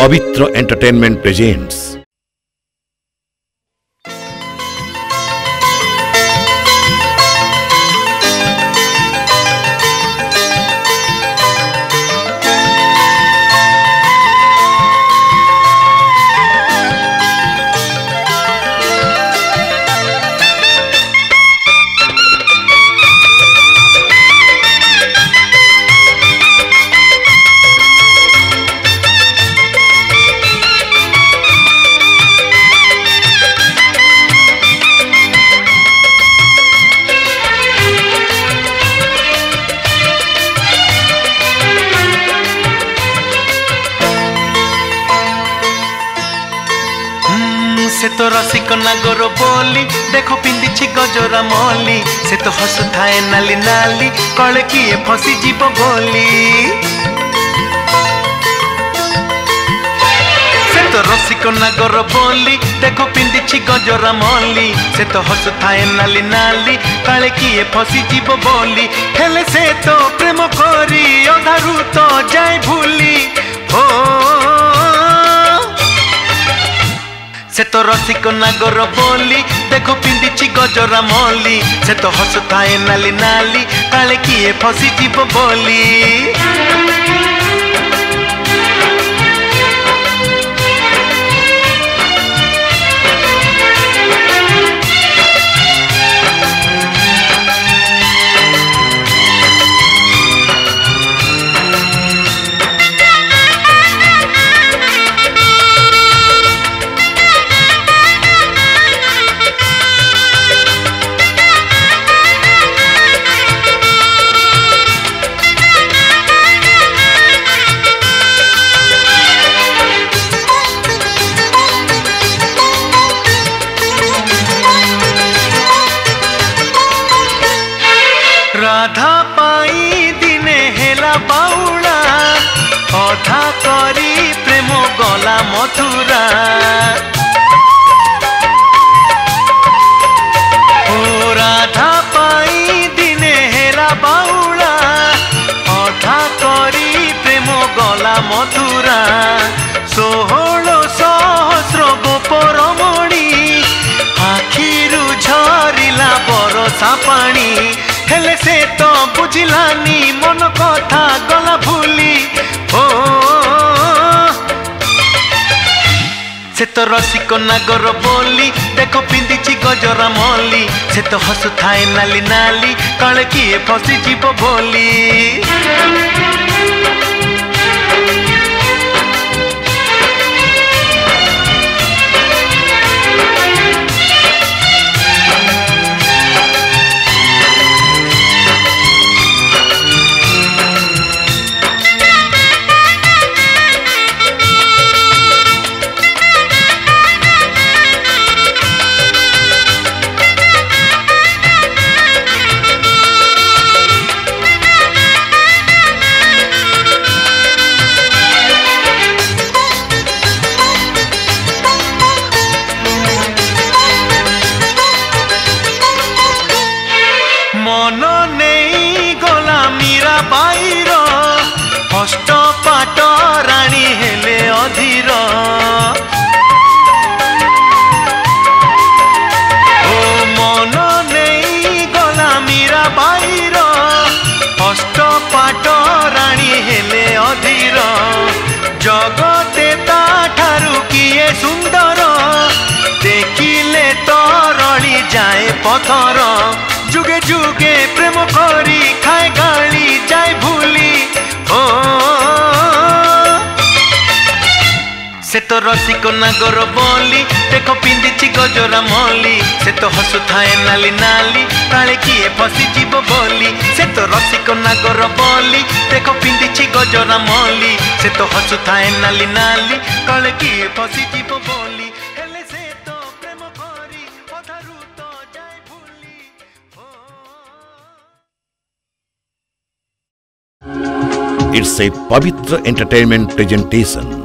पवित्र entertainment presents से तो रसिक नागर बोली देखो पिंदी गजरा मली से तो हसुए नाली नाली कले किए फसी जीव बोली से तो रसिक नागर बोली देखो पिंदी गजरा मली से तो हसुए नाली नाली कले किए फसी जीव बोली हेले से तो प्रेम करी अधारू तो जाए भूली हो से तो रसिक नागर बोली देखो पिंदी गजरा मली से तो हसुए नाली नाली काले किए फसी जीव बोली राधा पाई दिने हेला बाउला अधा करी प्रेम गला मथुरा ओ राधा पाई दिने हेला बाउला अधा करी प्रेम गला मथुरा 1600 गोपर मणि आखिरु झरिला बरसा पानी हेले से तो बुझिलानी मन कथा गला भूली हो से तो रसिक नागर बोली देखो पिंदी गजरा मली से तो हसुए नाली नाली कले किए फसी जीव बोली मन नहीं गला मीरा बाईर हस्त पाट राणी हेले अधीर ओ मन नहीं गला मीरा बाईर हस्त पाट राणी हेले अधीर जगते ता ठारू किए सुंदर देखिले तो रली जाए पथर जुगे जुगे प्रेम करी खाए गाली जाए भूली हो से तो रसिक नागर बोली देखो पिंदी गजरा मली से तो हसुए नाली नाली काले किए फसी जीव बोली से तो रसिक नागर बोली देखो पिंदी गजरा मली से तो हसुए नाली नाली काले किए फसी जीव बोली हेले से तो प्रेम करी अधारू तो जाए भूली It's a Pavitra Entertainment presentation.